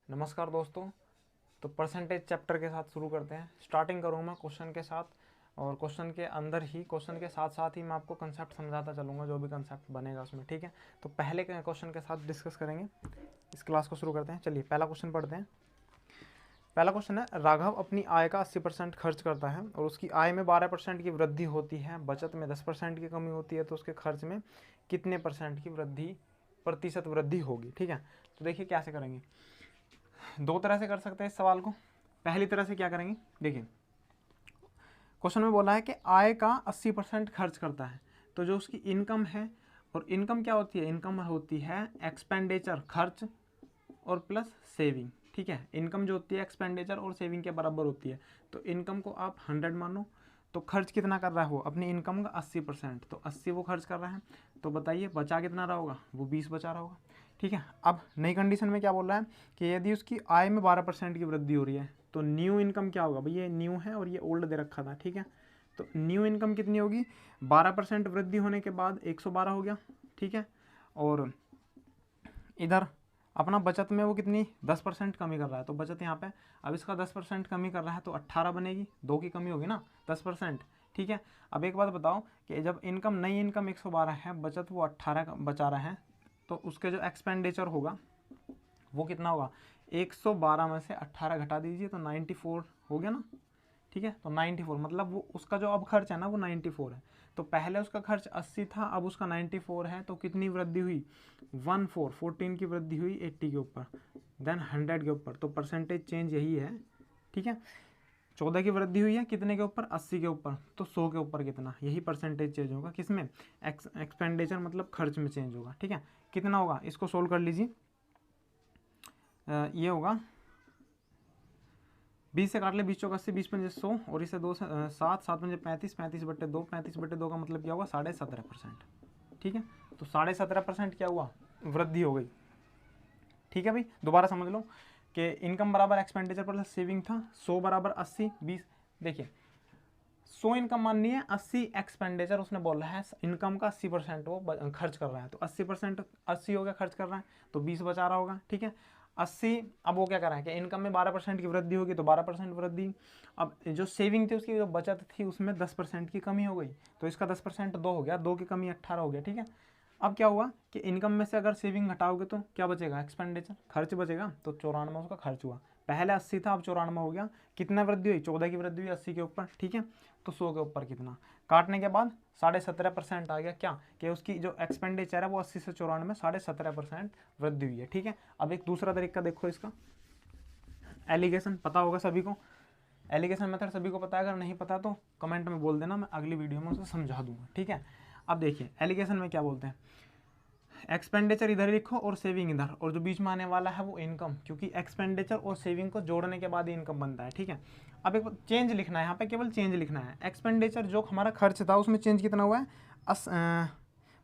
नमस्कार दोस्तों। तो परसेंटेज चैप्टर के साथ शुरू करते हैं। स्टार्टिंग करूँगा मैं क्वेश्चन के साथ, और क्वेश्चन के अंदर ही क्वेश्चन के साथ साथ ही मैं आपको कंसेप्ट समझाता चलूँगा, जो भी कंसेप्ट बनेगा उसमें। ठीक है, तो पहले के क्वेश्चन के साथ डिस्कस करेंगे। इस क्लास को शुरू करते हैं। चलिए पहला क्वेश्चन पढ़ते हैं। पहला क्वेश्चन है, राघव अपनी आय का 80% खर्च करता है और उसकी आय में 12% की वृद्धि होती है, बचत में 10% की कमी होती है, तो उसके खर्च में कितने परसेंट की प्रतिशत वृद्धि होगी। ठीक है, तो देखिए कैसे करेंगे। दो तरह से कर सकते हैं इस सवाल को। पहली तरह से क्या करेंगे, देखिए क्वेश्चन में बोला है कि आय का 80% खर्च करता है, तो जो उसकी इनकम है, और इनकम क्या होती है, इनकम होती है एक्सपेंडिचर खर्च और प्लस सेविंग। ठीक है, इनकम जो होती है एक्सपेंडिचर और सेविंग के बराबर होती है। तो इनकम को आप 100 मानो, तो खर्च कितना कर रहा है वो, अपनी इनकम का 80%, तो 80 वो खर्च कर रहा है। तो बताइए बचा कितना रहा होगा, वो 20 बचा रहा होगा। ठीक है, अब नई कंडीशन में क्या बोल रहा है कि यदि उसकी आय में 12% की वृद्धि हो रही है, तो न्यू इनकम क्या होगा भाई, ये न्यू है और ये ओल्ड दे रखा था। ठीक है, तो न्यू इनकम कितनी होगी, 12% वृद्धि होने के बाद 112 हो गया। ठीक है, और इधर अपना बचत में वो कितनी 10% कमी कर रहा है, तो बचत यहाँ पे अब इसका 10% कमी कर रहा है, तो 18 बनेगी, 2 की कमी होगी ना 10%। ठीक है, अब एक बात बताओ कि जब इनकम नई इनकम 112 है, बचत वो 18 बचा रहा है, तो उसके जो एक्सपेंडिचर होगा वो कितना होगा, 112 में से 18 घटा दीजिए तो 94 हो गया ना। ठीक है, तो 94 मतलब वो उसका जो अब खर्च है ना वो 94 है। तो पहले उसका खर्च 80 था, अब उसका 94 है, तो कितनी वृद्धि हुई, 14 की वृद्धि हुई 80 के ऊपर, देन 100 के ऊपर। तो परसेंटेज चेंज यही है। ठीक है, 14 की वृद्धि हुई है कितने के ऊपर, 80 के ऊपर, तो 100 के ऊपर कितना, यही परसेंटेज चेंज होगा किसमें, एक्सपेंडिचर मतलब खर्च में चेंज होगा। ठीक है, कितना होगा, इसको सोल्व कर लीजिए। ये होगा 20 से काट ले, 20 चौक 80, 20 पंजे 100, और इसे 2 से 7, 7 पंजे 35, 35/2, 35/2 का मतलब क्या होगा, 17.5%। ठीक है, तो 17.5% क्या हुआ, वृद्धि हो गई। ठीक है भाई, दोबारा समझ लो कि इनकम बराबर एक्सपेंडिचर प्लस सेविंग था, 100 बराबर 80, 20। देखिए 100 इनकम माननी है, 80 एक्सपेंडिचर उसने बोला है, इनकम का 80% वो खर्च कर रहा है, तो 80% 80 हो गया खर्च कर रहा है, तो 20 बचा रहा होगा। ठीक है, 80, अब वो क्या कर रहा है कि इनकम में 12% की वृद्धि होगी, तो 12% वृद्धि। अब जो सेविंग थी उसकी, जो बचत थी, उसमें 10% की कमी हो गई, तो इसका 10% 2 हो गया, 2 की कमी 18 हो गया। ठीक है, अब क्या हुआ कि इनकम में से अगर सेविंग घटाओगे तो क्या बचेगा, एक्सपेंडिचर खर्च बचेगा, तो 94 उसका खर्च हुआ। पहले 80 था, अब 94 हो गया। कितना वृद्धि हुई, 14 की वृद्धि हुई 80 के ऊपर। ठीक है, तो 100 के ऊपर कितना, काटने के बाद 17.5% आ गया, क्या कि उसकी जो एक्सपेंडिचर है वो 80 से 94 में 17.5% वृद्धि हुई है। ठीक है, अब एक दूसरा तरीका देखो इसका, एलिगेशन पता होगा सभी को, एलिगेशन मेथड सभी को पता है, अगर नहीं पता तो कमेंट में बोल देना, मैं अगली वीडियो में उसे समझा दूंगा। ठीक है, अब देखिए एलिगेशन में क्या बोलते हैं, एक्सपेंडिचर इधर लिखो और सेविंग इधर, और जो बीच में आने वाला है वो इनकम, क्योंकि एक्सपेंडिचर और सेविंग को जोड़ने के बाद ही इनकम बनता है। ठीक है, अब एक चेंज लिखना है यहाँ पे, केवल चेंज लिखना है। एक्सपेंडिचर जो हमारा खर्च था उसमें चेंज कितना हुआ है,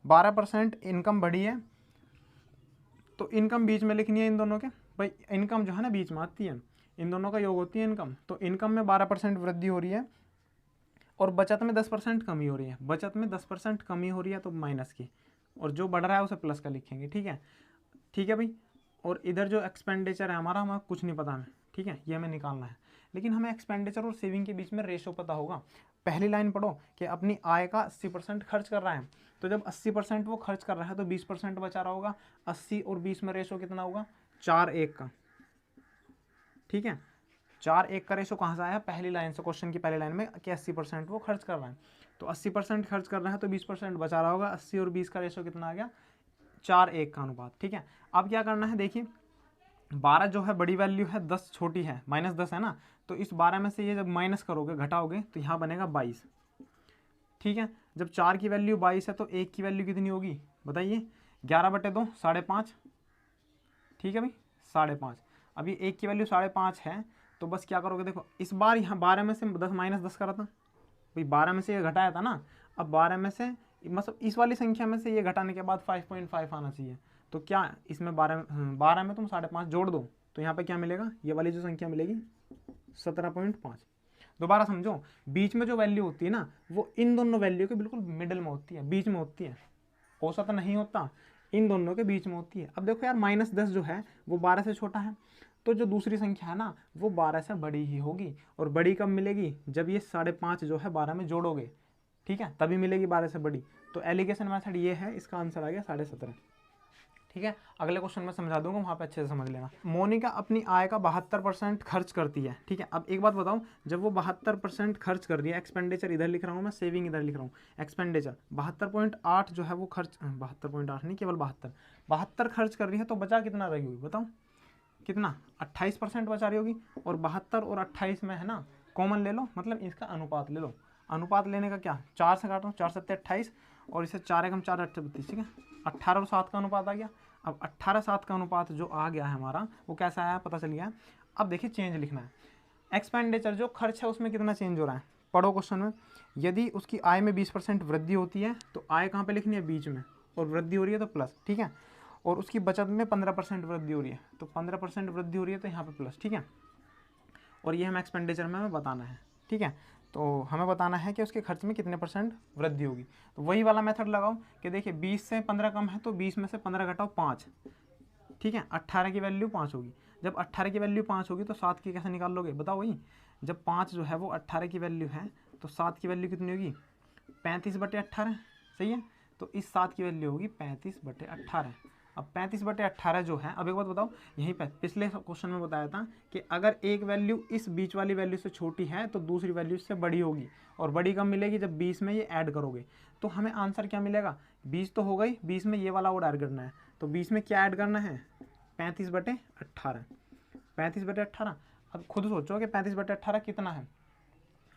12% इनकम बढ़ी है, तो इनकम बीच में लिखनी है इन दोनों के। भाई इनकम जो है ना बीच में आती है, इन दोनों का योग होती है इनकम, तो इनकम में 12% वृद्धि हो रही है और बचत में 10% कमी हो रही है। बचत में 10% कमी हो रही है तो माइनस की, और जो बढ़ रहा है उसे प्लस का लिखेंगे। ठीक है, ठीक है भाई, और इधर जो एक्सपेंडिचर है हमारा, हमें कुछ नहीं पता हमें। ठीक है, ये हमें निकालना है, लेकिन हमें एक्सपेंडिचर और सेविंग के बीच में रेशो पता होगा। पहली लाइन पढ़ो कि अपनी आय का 80% खर्च कर रहा है, तो जब 80% वो खर्च कर रहा है तो 20% बचा रहा होगा। 80 और 20 में रेशो कितना होगा, 4:1 का। ठीक है, 4:1 का रेशो कहाँ से आया, पहली लाइन से, क्वेश्चन की पहली लाइन में कि 80% वो खर्च कर रहा है, तो 80% खर्च कर रहा है तो 20% बचा रहा होगा। 80 और 20 का रेशो कितना आ गया, 4:1 का अनुपात। ठीक है, अब क्या करना है, देखिए 12 जो है बड़ी वैल्यू है, 10 छोटी है, -10 है ना, तो इस 12 में से ये जब माइनस करोगे, घटाओगे, तो यहाँ बनेगा 22। ठीक है, जब 4 की वैल्यू 22 है तो 1 की वैल्यू कितनी होगी बताइए, 11/2, 5.5। ठीक है भाई, 5.5। अब ये 1 की वैल्यू 5.5 है, तो बस क्या करोगे, देखो इस बार यहाँ 12 में से 10 करा था भाई, 12 में से ये घटाया था ना, अब 12 में से मतलब इस वाली संख्या में से ये घटाने के बाद 5.5 आना चाहिए। तो क्या इसमें 12 में तुम 5.5 जोड़ दो, तो यहाँ पे क्या मिलेगा, ये वाली जो संख्या मिलेगी 17.5। दोबारा समझो, बीच में जो वैल्यू होती है ना, वो इन दोनों वैल्यू के बिल्कुल मिडिल में होती है, बीच में होती है, औसत नहीं होता, इन दोनों के बीच में होती है। अब देखो यार, -10 जो है वो 12 से छोटा है, तो जो दूसरी संख्या है ना वो 12 से बड़ी ही होगी। और बड़ी कब मिलेगी, जब ये 5.5 जो है 12 में जोड़ोगे, ठीक है, तभी मिलेगी 12 से बड़ी। तो एलिगेशन मेथड ये है, इसका आंसर आ गया 17.5। ठीक है, अगले क्वेश्चन में समझा दूंगा, वहाँ पे अच्छे से समझ लेना। मोनिका अपनी आय का 72% खर्च करती है। ठीक है, अब एक बात बताऊं, जब वो 72% खर्च कर रही है, एक्सपेंडिचर इधर लिख रहा हूँ मैं, सेविंग इधर लिख रहा हूँ, एक्सपेंडिचर 72.8 जो है वो खर्च, 72.8 नहीं, केवल 72 खर्च कर रही है, तो बचा कितना रही होगी बताओ, कितना, 28% बचा रही होगी। और 72 और 28 में है ना कॉमन ले लो, मतलब इसका अनुपात ले लो। अनुपात लेने का क्या, 4 से काटो, 4 7 28, और इसे 4 एकम 4 32, ठीक है, 18 और 7 का अनुपात आ गया। अब 18-7 का अनुपात जो आ गया है हमारा, वो कैसा आया पता चल गया है। अब देखिए चेंज लिखना है, एक्सपेंडिचर जो खर्च है उसमें कितना चेंज हो रहा है, पढ़ो क्वेश्चन में। यदि उसकी आय में 20% वृद्धि होती है तो आय कहाँ पे लिखनी है, बीच में, और वृद्धि हो रही है तो प्लस, ठीक है। और उसकी बचत में 15% वृद्धि हो रही है, तो 15% वृद्धि हो रही है तो यहाँ पे प्लस, ठीक है। और ये हमें एक्सपेंडिचर में हमें बताना है, ठीक है। तो हमें बताना है कि उसके खर्च में कितने % वृद्धि होगी। तो वही वाला मेथड लगाओ कि देखिए 20 से 15 कम है, तो 20 में से 15 घटाओ 5, ठीक है, 18 की वैल्यू 5 होगी। जब 18 की वैल्यू 5 होगी तो 7 की कैसे निकाल लोगे बताओ, वही जब 5 जो है वो 18 की वैल्यू है, तो 7 की वैल्यू कितनी होगी, 35/18, सही है। तो इस 7 की वैल्यू होगी 35/18। अब 35/18 जो है, अब एक बात बताओ, यहीं पर पिछले क्वेश्चन में बताया था कि अगर एक वैल्यू इस बीच वाली वैल्यू से छोटी है तो दूसरी वैल्यू इससे बड़ी होगी, और बड़ी कब मिलेगी, जब 20 में ये ऐड करोगे। तो हमें आंसर क्या मिलेगा, 20 तो हो गई, 20 में ये वाला और ऐड करना है, तो 20 में क्या ऐड करना है, 35/18, 35/18। अब खुद सोचो कि 35/18 कितना है,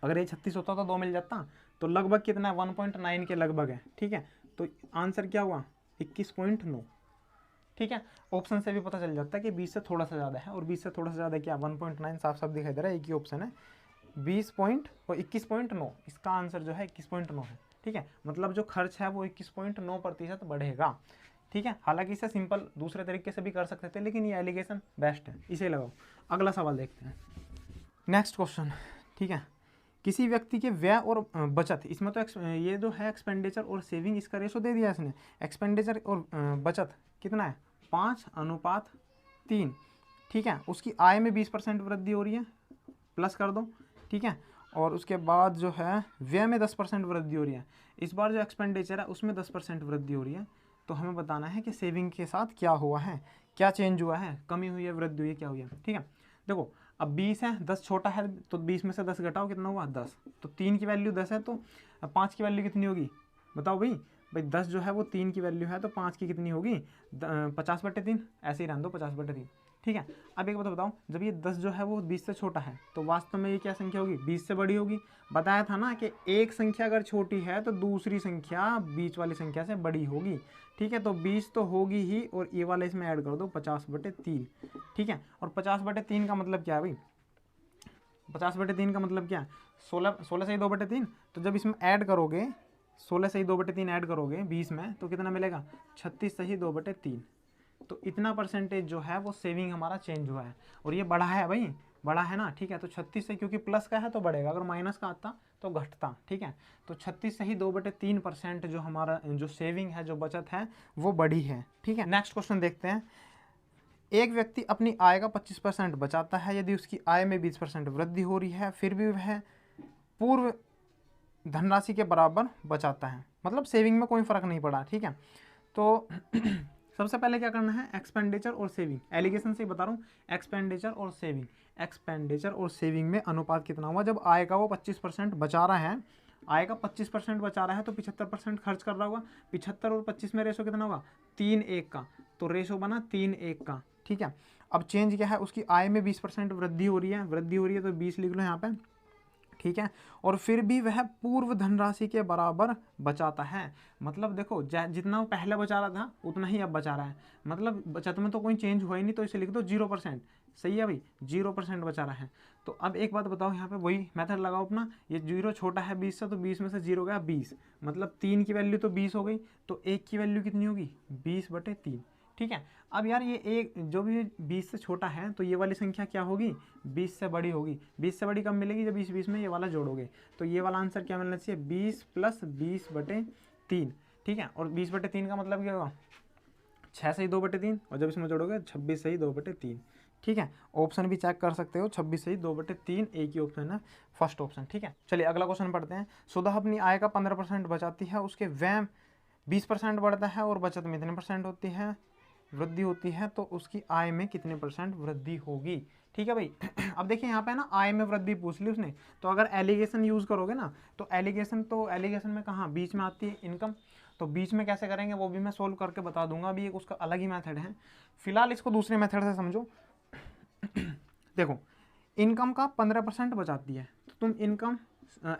अगर ये 36 होता तो 2 मिल जाता, तो लगभग कितना है, 1.9 के लगभग है, ठीक है। तो आंसर क्या हुआ, 21.9, ठीक है। ऑप्शन से भी पता चल जाता है कि 20 से थोड़ा सा ज़्यादा है, और 20 से थोड़ा सा ज़्यादा क्या, 1.9 साफ साफ दिखाई दे रहा है, एक ही ऑप्शन है, 21.9, इसका आंसर जो है 21.9 है, ठीक है। मतलब जो खर्च है वो 21.9% बढ़ेगा, ठीक है। हालांकि इसे सिंपल दूसरे तरीके से भी कर सकते थे, लेकिन ये एलिगेशन बेस्ट है, इसे लगाओ। अगला सवाल देखते हैं, नेक्स्ट क्वेश्चन, ठीक है। किसी व्यक्ति के व्यय और बचत, इसमें तो ये जो है एक्सपेंडिचर और सेविंग, इसका रेशो दे दिया इसने, एक्सपेंडिचर और बचत कितना है, 5:3, ठीक है। उसकी आय में 20% वृद्धि हो रही है, प्लस कर दो, ठीक है। और उसके बाद जो है व्यय में 10% वृद्धि हो रही है। इस बार जो एक्सपेंडिचर है उसमें 10% वृद्धि हो रही है, तो हमें बताना है कि सेविंग के साथ क्या हुआ है, क्या चेंज हुआ है, कमी हुई है, वृद्धि हुई है, क्या हुई है, ठीक है। देखो अब 20 है, 10 छोटा है, तो 20 में से 10 घटाओ, कितना हुआ 10, तो 3 की वैल्यू 10 है, तो 5 की वैल्यू कितनी होगी बताओ भाई। 10 जो है वो 3 की वैल्यू है, तो 5 की कितनी होगी, 50/3, ऐसे ही रहने दो 50/3, ठीक है। अब एक बात बताओ, जब ये 10 जो है वो 20 से छोटा है, तो वास्तव में ये क्या संख्या होगी, 20 से बड़ी होगी। बताया था ना कि एक संख्या अगर छोटी है तो दूसरी संख्या बीच वाली संख्या से बड़ी होगी, ठीक है। तो 20 तो होगी ही, और ये वाला इसमें ऐड कर दो 50/3, ठीक है। और 50/3 का मतलब क्या है भाई, 50/3 का मतलब क्या है, 16 से ही 2/3, तो जब इसमें ऐड करोगे 16 से ही 2/3 ऐड करोगे 20 में, तो कितना मिलेगा, 36 से ही 2/3। तो इतना परसेंटेज जो है वो सेविंग हमारा चेंज हुआ है, और ये बढ़ा है भाई, बड़ा है ना, ठीक है। तो 36 से, क्योंकि प्लस का है तो बढ़ेगा, अगर माइनस का आता तो घटता, ठीक है। तो 36 से ही 2/3% जो हमारा जो सेविंग है, जो बचत है, वो बढ़ी है, ठीक है। नेक्स्ट क्वेश्चन देखते हैं, एक व्यक्ति अपनी आय का 25% बचाता है, यदि उसकी आय में 20% वृद्धि हो रही है, फिर भी वह पूर्व धनराशि के बराबर बचाता है, मतलब सेविंग में कोई फर्क नहीं पड़ा, ठीक है। तो सबसे पहले क्या करना है, एक्सपेंडिचर और सेविंग, एलिगेशन से ही बता रहा हूँ, एक्सपेंडिचर और सेविंग, एक्सपेंडिचर और सेविंग में अनुपात कितना हुआ, जब आय का वो 25% बचा रहा है, आय का 25% बचा रहा है, तो 75% खर्च कर रहा होगा, 75 और 25 में रेशो कितना होगा, 3:1 का, तो रेशो बना 3:1 का, ठीक है। अब चेंज क्या है, उसकी आय में 20% वृद्धि हो रही है, तो 20 लिख लो यहाँ पे, ठीक है। और फिर भी वह पूर्व धनराशि के बराबर बचाता है, मतलब देखो जितना वो पहले बचा रहा था उतना ही अब बचा रहा है, मतलब बचत में तो कोई चेंज हुआ ही नहीं, तो इसे लिख दो 0%, सही है भाई, 0% बचा रहा है। तो अब एक बात बताओ, यहाँ पे वही मेथड लगाओ अपना, ये 0 छोटा है 20 से, तो 20 में से 0 गया 20, मतलब 3 की वैल्यू तो 20 हो गई, तो 1 की वैल्यू कितनी होगी, 20/3, ठीक है। अब यार ये एक जो भी 20 से छोटा है, तो ये वाली संख्या क्या होगी, 20 से बड़ी होगी। 20 से बड़ी कब मिलेगी, जब 20 में ये वाला जोड़ोगे, तो ये वाला आंसर क्या मिलना चाहिए, 20 + 20/3, ठीक है। और 20/3 का मतलब क्या होगा, 6 से ही 2/3, और जब इसमें जोड़ोगे 26 से ही 2/3, ठीक है। ऑप्शन भी चेक कर सकते हो, 26 सही, 2/3 एक ही ऑप्शन है, फर्स्ट ऑप्शन। ठीक है, चलिए अगला क्वेश्चन पढ़ते हैं। सुधा अपनी आय का 15% बचाती है, उसके व्यय 20% बढ़ता है और बचत में इतने % होती है, वृद्धि होती है, तो उसकी आय में कितने % वृद्धि होगी। ठीक है भाई। अब देखिए यहाँ पे ना आय में वृद्धि पूछ ली उसने, तो अगर एलिगेशन यूज करोगे ना, तो एलिगेशन में कहाँ बीच में आती है इनकम, तो बीच में कैसे करेंगे वो भी मैं सोल्व करके बता दूंगा, अभी एक उसका अलग ही मेथड है। फिलहाल इसको दूसरे मेथड से समझो। देखो, इनकम का 15% बचाती है, तो तुम इनकम,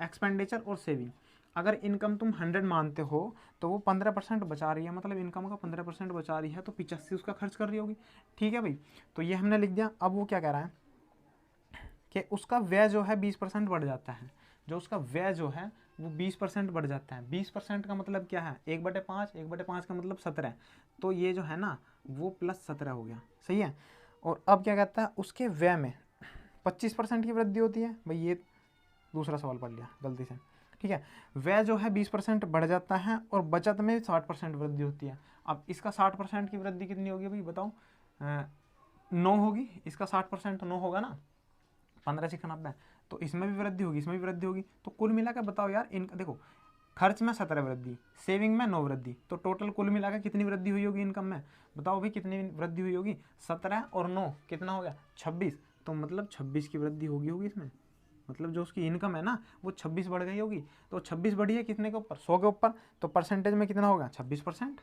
एक्सपेंडिचर और सेविंग, अगर इनकम तुम 100 मानते हो तो वो 15% बचा रही है, मतलब इनकम का 15% बचा रही है, तो 85 उसका खर्च कर रही होगी। ठीक है भाई, तो ये हमने लिख दिया। अब वो क्या कह रहा है कि उसका व्यय जो है 20% बढ़ जाता है, जो उसका व्यय जो है वो 20% बढ़ जाता है। 20% का मतलब क्या है, 1/5, 1/5 का मतलब 17, तो ये जो है ना वो +17 हो गया, सही है। और अब क्या कहता है, उसके व्यय में 25% की वृद्धि होती है। भाई ये दूसरा सवाल पढ़ लिया गलती से। ठीक है, व्यय जो है 20% बढ़ जाता है और बचत में 60% वृद्धि होती है। अब इसका 60% की वृद्धि कितनी होगी भाई बताओ, 9 होगी। इसका 60% 9 होगा ना, 15 से 90, तो इसमें भी वृद्धि होगी, इसमें भी वृद्धि होगी। तो कुल मिलाकर बताओ यार, इनका देखो, खर्च में 17 वृद्धि, सेविंग में 9 वृद्धि, तो टोटल कुल मिलाकर कितनी वृद्धि हुई होगी इनकम में, बताओ भाई कितनी वृद्धि हुई होगी। 17 और 9 कितना हो गया, 26, तो मतलब 26 की वृद्धि होगी इसमें, मतलब जो उसकी इनकम है ना वो 26 बढ़ गई होगी। तो 26 बढ़ी है कितने के ऊपर, 100 के ऊपर, तो परसेंटेज में कितना होगा 26%।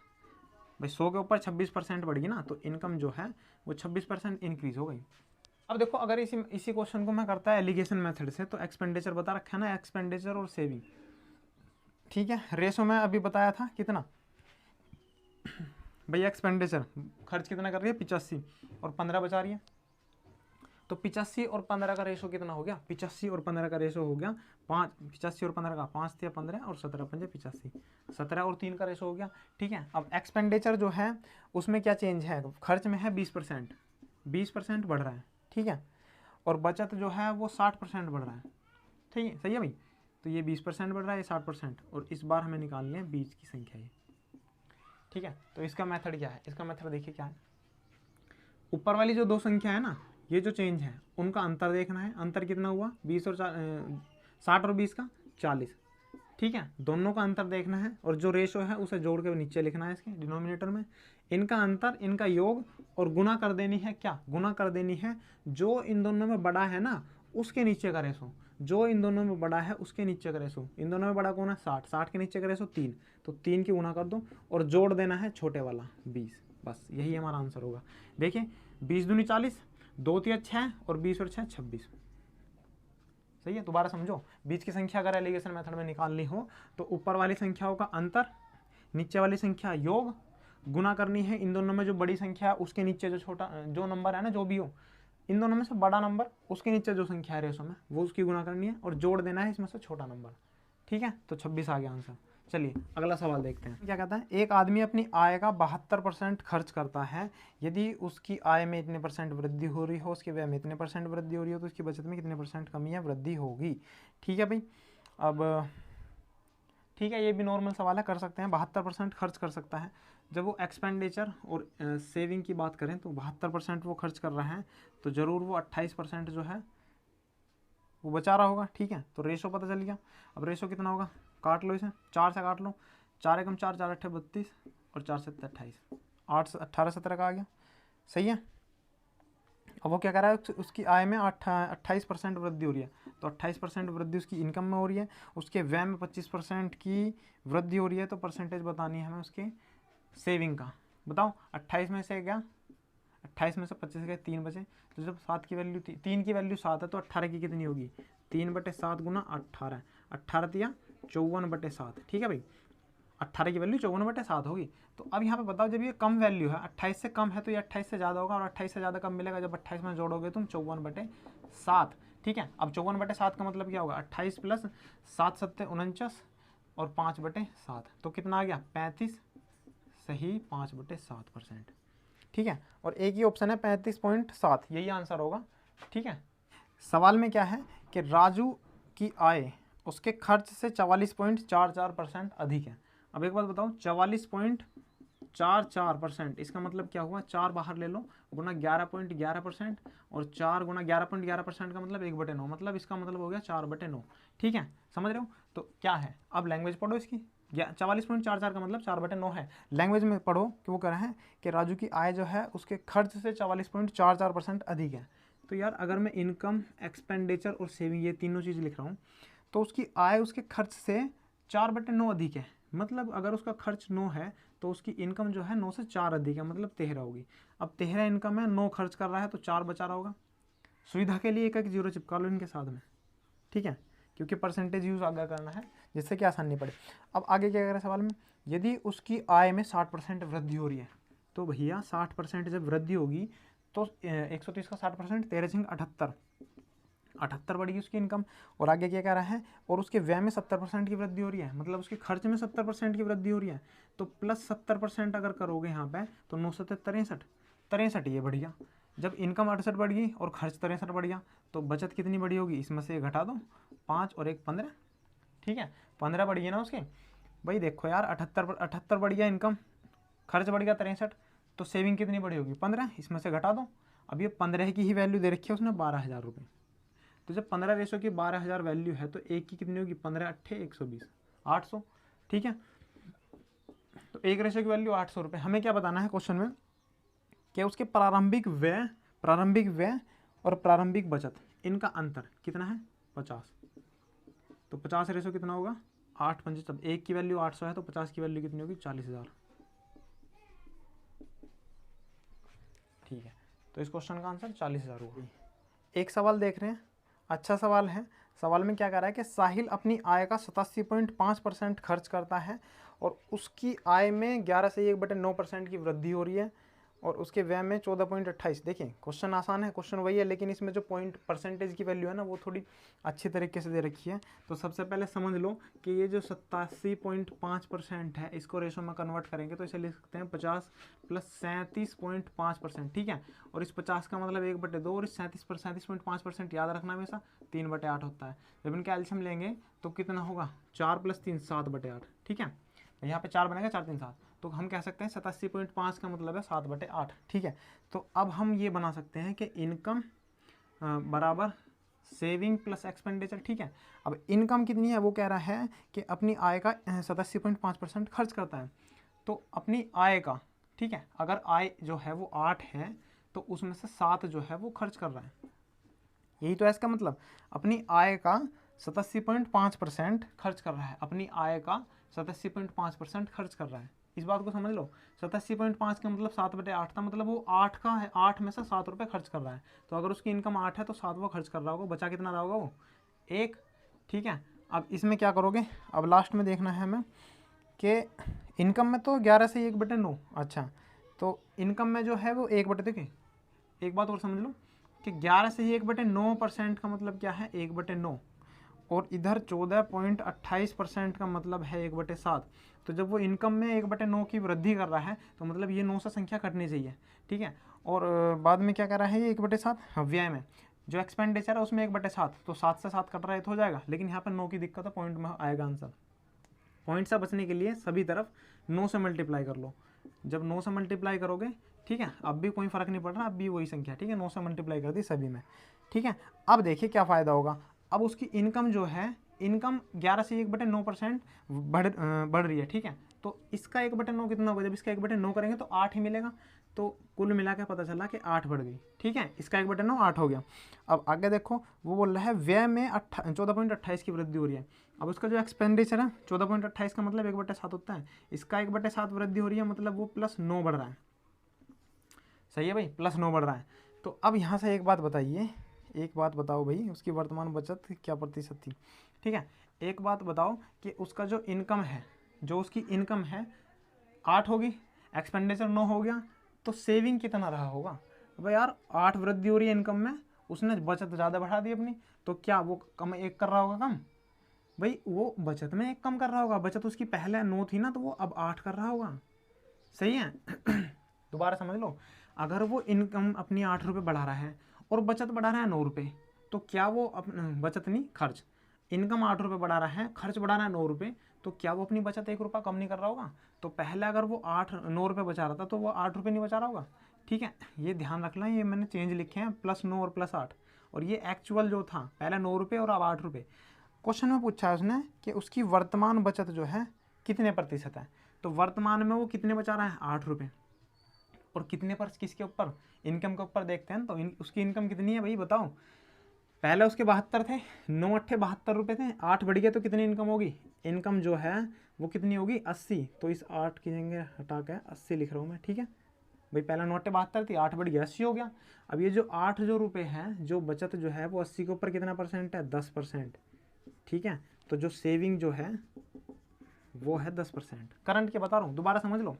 भाई 100 के ऊपर 26% बढ़ गई ना, तो इनकम जो है वो 26% इंक्रीज हो गई। अब देखो, अगर इसी क्वेश्चन को मैं करता है एलिगेशन मेथड से, तो एक्सपेंडिचर बता रखा है ना, एक्सपेंडिचर और सेविंग। ठीक है, रेशो में अभी बताया था कितना, भैया एक्सपेंडिचर खर्च कितना कर रही है 85 और 15 बचा रही है, तो 85 और 15 का रेशो कितना हो गया, 85 और 15 का रेशो हो गया 5, 85 और 15 का 5 थे 15 और 17 पंजे 85, 17 और 3 का रेशो हो गया। ठीक है, अब एक्सपेंडिचर जो है उसमें क्या चेंज है, खर्च में है 20%, 20% बढ़ रहा है। ठीक है, और बचत जो है वो 60% बढ़ रहा है। ठीक है, सही है भाई, तो ये 20% बढ़ रहा है, ये 60%, और इस बार हमें निकालनी है बीच की संख्या ये। ठीक है, तो इसका मेथड क्या है, इसका मेथड देखिए क्या है, ऊपर वाली जो दो संख्या है ना, ये जो चेंज है उनका अंतर देखना है। अंतर कितना हुआ, 20 और 60 और 20 का 40। ठीक है, दोनों का अंतर देखना है, और जो रेशो है उसे जोड़ के नीचे लिखना है इसके डिनोमिनेटर में। इनका अंतर, इनका योग, और गुना कर देनी है, क्या गुना कर देनी है, जो इन दोनों में बड़ा है ना उसके नीचे का रेशो, जो इन दोनों में बड़ा है उसके नीचे का रेशो। इन दोनों में बड़ा कौन है 60, 60 के नीचे का रेशो 3, तो 3 की गुना कर दो और जोड़ देना है छोटे वाला 20, बस यही हमारा आंसर होगा। देखिए 20 दूनी 40, 2 तिया 6 और 20 और 6 26। सही है, दोबारा समझो, बीच की संख्या अगर एलिगेशन मेथड में निकालनी हो तो ऊपर वाली संख्याओं का अंतर, नीचे वाली संख्या योग, गुना करनी है इन दोनों में जो बड़ी संख्या है उसके नीचे जो छोटा जो नंबर है ना, जो भी हो इन दोनों में से बड़ा नंबर उसके नीचे जो संख्या है रेशो में वो उसकी गुना करनी है और जोड़ देना है इसमें से छोटा नंबर। ठीक है, तो 26 आ गया आंसर। चलिए अगला सवाल देखते हैं, क्या कहता है, एक आदमी अपनी आय का 72% खर्च करता है, यदि उसकी आय में इतने % वृद्धि हो रही हो, उसके व्यय में इतने % वृद्धि हो रही हो, तो उसकी बचत में कितने % कमी या वृद्धि होगी। ठीक है भाई, अब ठीक है, ये भी नॉर्मल सवाल है, कर सकते हैं। 72% खर्च कर सकता है, जब वो एक्सपेंडिचर और सेविंग की बात करें तो 72% वो खर्च कर रहा है, तो ज़रूर वो 28% जो है वो बचा रहा होगा। ठीक है, तो रेशो पता चल गया। अब रेशो कितना होगा, काट लो इसे, 4 से काट लो, 4 एकम 4, 4 अट्ठे 32 और 4 7 28, 8 18 17 का आ गया। सही है, अब वो क्या कर रहा है, उसकी आय में 28% वृद्धि हो रही है, तो 28% वृद्धि उसकी इनकम में हो रही है, उसके व्यय में 25% की वृद्धि हो रही है, तो परसेंटेज बतानी है हमें उसके सेविंग का। बताओ 28 में से क्या, 28 में से 25 गए 3 बचे, तो जब 7 की वैल्यू 3 की वैल्यू 7 है तो 18 की कितनी होगी, 3/7 गुना 18, 18 दिया 54/7। ठीक है भाई, 18 की वैल्यू 54/7 होगी। तो अब यहाँ पे बताओ, जब ये कम वैल्यू है 28 से कम है तो ये 28 से ज़्यादा होगा, और 28 से ज़्यादा कब मिलेगा, जब 28 में जोड़ोगे तुम 54/7। ठीक है, अब 54/7 का मतलब क्या होगा, 28 + 7 7 49 और 5/7, तो कितना आ गया 35, सही 5/7%। ठीक है, और एक ही ऑप्शन है 35.7, यही आंसर होगा। ठीक है, सवाल में क्या है कि राजू की आय उसके खर्च से 44.44% अधिक है। अब एक बात बताओ, 44.44%, इसका मतलब क्या हुआ, 4 बाहर ले लो, गुना 11.11% और 4 गुना 11.11% का मतलब 1/9, मतलब इसका मतलब हो गया 4/9। ठीक है, समझ रहे हो। तो क्या है, अब लैंग्वेज पढ़ो इसकी। 44.44 का मतलब 4/9 है। लैंग्वेज में पढ़ो कि वो कह रहे हैं कि राजू की आय जो है उसके खर्च से 44.44% अधिक है। तो यार अगर मैं इनकम, एक्सपेंडिचर और सेविंग ये तीनों चीज़ लिख रहा हूँ, तो उसकी आय उसके खर्च से 4/9 अधिक है। मतलब अगर उसका खर्च 9 है तो उसकी इनकम जो है 9 से 4 अधिक है, मतलब 13 होगी। अब 13 इनकम है, 9 खर्च कर रहा है, तो 4 बचा रहा होगा। सुविधा के लिए एक जीरो चिपका लो इनके साथ में, ठीक है, क्योंकि परसेंटेज यूज आगे करना है जिससे कि आसान नहीं पड़े। अब आगे क्या कह रहा है सवाल में, यदि उसकी आय में 60% वृद्धि हो रही है, तो भैया 60% जब वृद्धि होगी तो 130 का 60%, 13×78, 78 बढ़ी उसकी इनकम। और आगे क्या कह रहा है, और उसके व्यय में 70% की वृद्धि हो रही है, मतलब उसके खर्च में 70% की वृद्धि हो रही है। तो प्लस 70% अगर करोगे यहाँ पे तो 9 से 63, ये बढ़ गया। जब इनकम 68 बढ़ गई और खर्च 63 बढ़ गया, तो बचत कितनी बड़ी होगी, इसमें से घटा दो 5 और 1 15। ठीक है, 15 बढ़ गई ना उसकी। भाई देखो यार, 78 बढ़ गया इनकम, खर्च बढ़ गया 63, तो सेविंग कितनी बड़ी होगी 15, इसमें से घटा दो। अब ये 15 की ही वैल्यू दे रखी है उसने 12,000 रुपये। तो जब 15 रेशो की 12,000 वैल्यू है तो एक की कितनी होगी, 15 अट्ठे 120, 800। ठीक है, तो एक रेशो की वैल्यू 800 रुपये। हमें क्या बताना है क्वेश्चन में, कि उसके प्रारंभिक व्यय और प्रारंभिक बचत इनका अंतर कितना है, 50। तो 50 रेशो कितना होगा, 8 पंजे, तब एक की वैल्यू 800 है तो 50 की वैल्यू कितनी होगी, 40,000। ठीक है, तो इस क्वेश्चन का आंसर 40,000 होगी। एक सवाल देख रहे हैं, अच्छा सवाल है। सवाल में क्या कह रहा है कि साहिल अपनी आय का 87.5% खर्च करता है और उसकी आय में 11 से 1/9% की वृद्धि हो रही है और उसके व्यय में 14.28। देखिए क्वेश्चन आसान है, क्वेश्चन वही है, लेकिन इसमें जो पॉइंट परसेंटेज की वैल्यू है ना वो थोड़ी अच्छी तरीके से दे रखी है। तो सबसे पहले समझ लो कि ये जो 87.5% है इसको रेशो में कन्वर्ट करेंगे तो इसे लिख सकते हैं 50 + 37.5%। ठीक है, और इस 50 का मतलब 1/2 और इस 37.5% याद रखना हमेशा 3/8 होता है। जब इनका एलसीएम लेंगे तो कितना होगा, 4 + 3 7/8। ठीक है, यहाँ पे 4 बनेगा, 4 3 7, तो हम कह सकते हैं 87.5 का मतलब है 7/8। ठीक है, तो अब हम ये बना सकते हैं कि इनकम बराबर सेविंग प्लस एक्सपेंडिचर। ठीक है, अब इनकम कितनी है, वो कह रहा है कि अपनी आय का 87.5% खर्च करता है, तो अपनी आय का, ठीक है, अगर आय जो है वो 8 है तो उसमें से 7 जो है वो खर्च कर रहा है। यही तो है इसका मतलब, अपनी आय का 87.5% खर्च कर रहा है, अपनी आय का 87.5% खर्च कर रहा है। इस बात को समझ लो, 87.5 का मतलब 7/8 था, मतलब वो 8 का है, 8 में से 7 रुपये खर्च कर रहा है। तो अगर उसकी इनकम 8 है तो 7 वो खर्च कर रहा होगा, बचा कितना रहा होगा वो 1। ठीक है, अब इसमें क्या करोगे, अब लास्ट में देखना है हमें कि इनकम में तो 11 से 1/9, अच्छा, तो इनकम में जो है वो 1/, देखिए एक बात और समझ लो कि 11 से ही 1/9% का मतलब क्या है, 1/9, और इधर 14.28% का मतलब है 1/7। तो जब वो इनकम में 1/9 की वृद्धि कर रहा है तो मतलब ये 9 से संख्या कटनी चाहिए। ठीक है, और बाद में क्या कर रहा है ये 1/7, हाँ, व्यय में जो एक्सपेंडिचर है उसमें 1/7, तो 7 से 7 कट रहा है तो हो जाएगा, लेकिन यहाँ पर 9 की दिक्कत है, पॉइंट में आएगा आंसर। पॉइंट से बचने के लिए सभी तरफ 9 से मल्टीप्लाई कर लो। जब 9 से मल्टीप्लाई करोगे, ठीक है, अब भी कोई फर्क नहीं पड़ रहा, अब भी वही संख्या, ठीक है, 9 से मल्टीप्लाई कर दी सभी में। ठीक है, अब देखिए क्या फ़ायदा होगा, अब उसकी इनकम जो है, इनकम 11 से 1/9% बढ़ रही है। ठीक है, तो इसका 1/9 कितना होगा, जब इसका 1/9 करेंगे तो 8 ही मिलेगा, तो कुल मिला के पता चला कि 8 बढ़ गई। ठीक है, इसका 1/9 8 हो गया। अब आगे देखो, वो बोल रहा है व्यय में 14.28 की वृद्धि हो रही है। अब उसका जो एक्सपेंडिचर है 14.28 का मतलब 1/7 होता है, इसका 1/7 वृद्धि हो रही है, मतलब वो +9 बढ़ रहा है। सही है भाई, +9 बढ़ रहा है। तो अब यहाँ से एक बात बताइए, एक बात बताओ भाई, उसकी वर्तमान बचत क्या प्रतिशत थी। ठीक है, एक बात बताओ कि उसका जो इनकम है, जो उसकी इनकम है 8 होगी, एक्सपेंडिचर 9 हो गया, तो सेविंग कितना रहा होगा। भाई यार 8 वृद्धि हो रही है इनकम में, उसने बचत ज़्यादा बढ़ा दी अपनी, तो क्या वो कम एक कर रहा होगा कम, भाई वो बचत में एक कम कर रहा होगा, बचत उसकी पहले 9 थी ना, तो वो अब 8 कर रहा होगा। सही है दोबारा समझ लो, अगर वो इनकम अपनी 8 रुपये बढ़ा रहा है और बचत बढ़ा रहा है 9 रुपये, तो क्या वो बचत नहीं, खर्च, इनकम 8 रुपये बढ़ा रहा है, खर्च बढ़ा रहा है 9 रुपये, तो क्या वो अपनी बचत 1 रुपया कम नहीं कर रहा होगा। तो पहले अगर वो 9 रुपये बचा रहा था तो वो 8 रुपये नहीं बचा रहा होगा, ठीक है, ये ध्यान रखना, ये मैंने चेंज लिखे हैं +9 और +8, और ये एक्चुअल जो था पहले 9 रुपये और अब 8 रुपये। क्वेश्चन में पूछा है उसने कि उसकी वर्तमान बचत जो है कितने प्रतिशत है। तो वर्तमान में वो कितने बचा रहा है, 8 रुपये, और कितने पर, किसके ऊपर, इनकम के ऊपर देखते हैं। तो उसकी इनकम कितनी है भाई बताओ। पहले उसके 72 थे, 9 अट्ठे 72 रुपये थे, 8 बढ़ गया तो कितनी इनकम होगी, इनकम जो है वो कितनी होगी, 80। तो इस 8 की जगह हटा के 80 लिख रहा हूँ मैं, ठीक है भाई। पहला 9 अट्ठे 72 थी, 8 बढ़ गया 80 हो गया। अब ये जो 8 जो रुपये हैं, जो बचत जो है वो 80 के ऊपर कितना % है, 10%, ठीक है। तो जो सेविंग जो है वो है 10%। करंट के बता रहा हूँ, दोबारा समझ लो।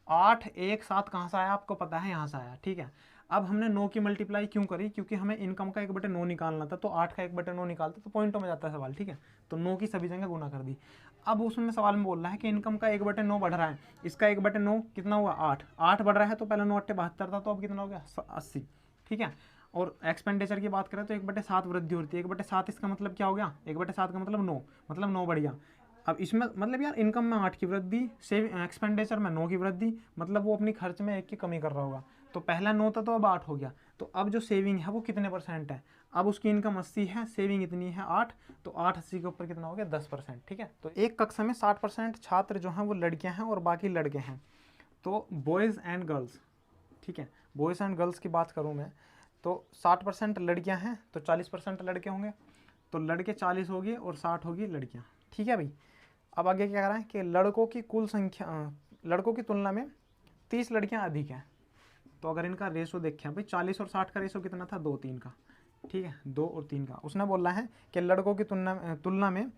8 1 7 कहाँ से आया आपको पता है, यहाँ से आया, ठीक है। अब हमने 9 की मल्टीप्लाई क्यों करी, क्योंकि हमें इनकम का 1/9 निकालना था, तो 8 का 1/9 निकालते तो पॉइंटों में जाता है सवाल, ठीक है। तो 9 की सभी जगह गुना कर दी। अब उसमें सवाल में बोल रहा है कि इनकम का 1/9 बढ़ रहा है, इसका 1/9 कितना हुआ, 8 बढ़ रहा है। तो पहले 9 अट्ठे 72 था, तो अब कितना हो गया, 80, ठीक है। और एक्सपेंडिचर की बात करें तो 1/7 वृद्धि होती है। 1/7 इसका मतलब क्या हो गया, 1/7 का मतलब 9, मतलब 9 बढ़ गया। अब इसमें मतलब यार इनकम में 8 की वृद्धि, एक्सपेंडिचर में 9 की वृद्धि, मतलब वो अपनी खर्च में 1 की कमी कर रहा होगा। तो पहला 9 था तो अब 8 हो गया। तो अब जो सेविंग है वो कितने % है, अब उसकी इनकम 80 है, सेविंग इतनी है 8, तो 8 80 के ऊपर कितना हो गया, 10%, ठीक है। तो एक कक्षा में 60% छात्र जो हैं वो लड़कियां हैं और बाकी लड़के हैं। तो बॉयज़ एंड गर्ल्स, ठीक है, बॉयज़ एंड गर्ल्स की बात करूँ मैं तो 60% लड़कियां हैं तो 40% लड़के होंगे। तो लड़के 40 होगी और 60 होगी लड़कियां, ठीक है भाई। अब आगे क्या कह रहा है कि लड़कों की कुल संख्या, लड़कों की तुलना में 30 लड़कियां अधिक हैं। तो अगर इनका रेशो देखें भाई, 40 और 60 का रेशो कितना था, 2-3 का, ठीक है, 2 और 3 का। उसने बोला है कि लड़कों की तुलना में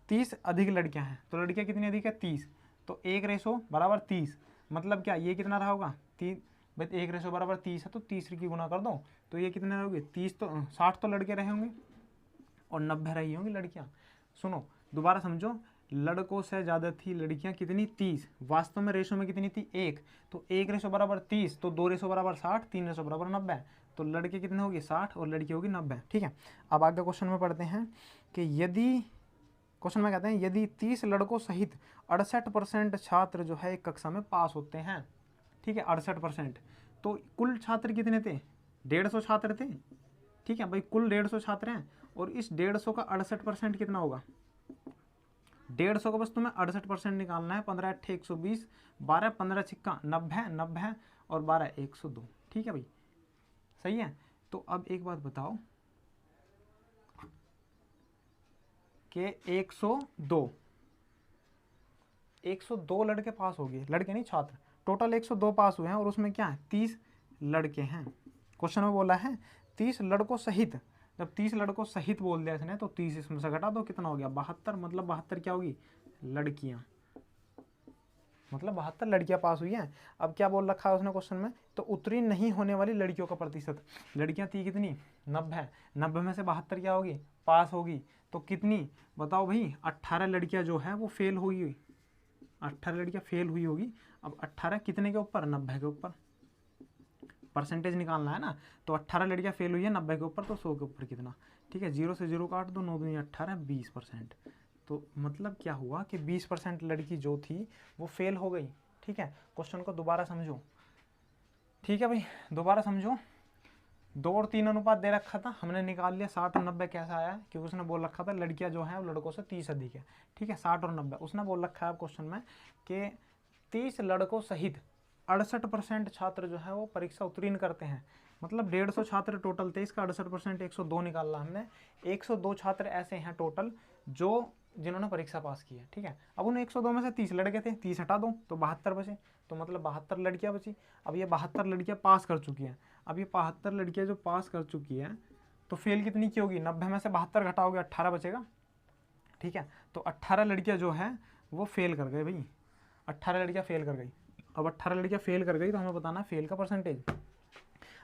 30 अधिक लड़कियां हैं। तो लड़कियां कितनी अधिक है, 30। तो 1:30, मतलब क्या, ये कितना रहा होगा, 3 भाई, 1:30 है तो 30 की गुना कर दो, तो ये कितने रहोगे, 30 तो 60 तो लड़के रहे होंगे और 90 रही होंगी लड़कियां। सुनो दोबारा समझो, लड़कों से ज़्यादा थी लड़कियां, कितनी, 30। वास्तव में रेशो में कितनी थी, 1। तो 1:30, तो 2:60, 3:90। तो लड़के कितने होगी, 60, और लड़की होगी 90, ठीक है। अब आगे क्वेश्चन में पढ़ते हैं कि यदि, क्वेश्चन में कहते हैं यदि 30 लड़कों सहित 68% छात्र जो है एक कक्षा में पास होते हैं, ठीक है, 68%। तो कुल छात्र कितने थे, 150 छात्र थे, ठीक है भाई, कुल 150 छात्र हैं। और इस 150 का 68% कितना होगा, 150 का बस तुम्हें 68% निकालना है। 15 अट्ठे 120, 12 15 छिक्का 90, 90 और 12 102, ठीक है भाई, सही है। तो अब एक बात बताओ कि 102 लड़के पास हो गए, लड़के नहीं छात्र, टोटल 102 पास हुए हैं, और उसमें क्या है, 30 लड़के हैं। क्वेश्चन में बोला है 30 लड़कों सहित, जब 30 लड़कों सहित बोल दिया इसने तो 30 इसमें से घटा दो, कितना हो गया, 72। मतलब 72 क्या होगी, लड़कियां, मतलब 72 लड़कियां पास हुई हैं। अब क्या बोल रखा है उसने क्वेश्चन में, तो उत्तीर्ण नहीं होने वाली लड़कियों का प्रतिशत, लड़कियां थी कितनी, 90, 90 में से 72 क्या होगी, पास होगी। तो कितनी बताओ भाई, 18 लड़कियां जो है वो फेल हुई, 18 लड़कियां फेल हुई होगी। अब 18 कितने के ऊपर, 90 के ऊपर, परसेंटेज निकालना है ना। तो 18 लड़कियां फेल हुई है 90 के ऊपर, तो 100 के ऊपर कितना, ठीक है, 0 से 0 काट दो, 9 दूनी 18, 20%। तो मतलब क्या हुआ कि 20% लड़की जो थी वो फेल हो गई, ठीक है। क्वेश्चन को दोबारा समझो, ठीक है भाई, दोबारा समझो। 2 और 3 अनुपात दे रखा था, हमने निकाल लिया 60 और 90 कैसा आया, क्योंकि उसने बोल रखा था लड़कियां जो हैं वो लड़कों से 30 अधिक है, ठीक है, 60 और 90। उसने बोल रखा है क्वेश्चन में कि 30 लड़कों सहित 68% छात्र जो है वो परीक्षा उत्तीर्ण करते हैं। मतलब 150 छात्र टोटल थे, इसका 68% 102 निकाला हमने। 102 छात्र ऐसे हैं टोटल जो जिन्होंने परीक्षा पास की है, ठीक है। अब उन 102 में से 30 लड़के थे, 30 हटा दो तो 72 बचे, तो मतलब 72 लड़कियां बची। अब ये 72 लड़कियां पास कर चुकी हैं। अब ये 72 लड़कियां जो पास कर चुकी हैं तो फेल कितनी की होगी, 90 में से 72 घटाओगे 18 बचेगा, ठीक है। तो 18 लड़कियां जो है वो फेल कर गए भाई, 18 लड़कियां फेल कर गई। अब 18 लड़कियां फेल कर गई तो हमें बताना है फेल का परसेंटेज।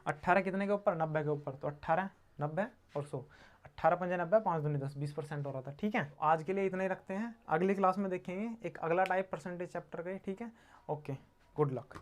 18 कितने के ऊपर, 90 के ऊपर, तो 18, 90 और 100, 18 पंजे 90, 5 दूनी 10, 20% हो रहा था, ठीक है। आज के लिए इतना ही रखते हैं, अगली क्लास में देखेंगे एक अगला टाइप परसेंटेज चैप्टर का, ठीक है। Okay, good luck.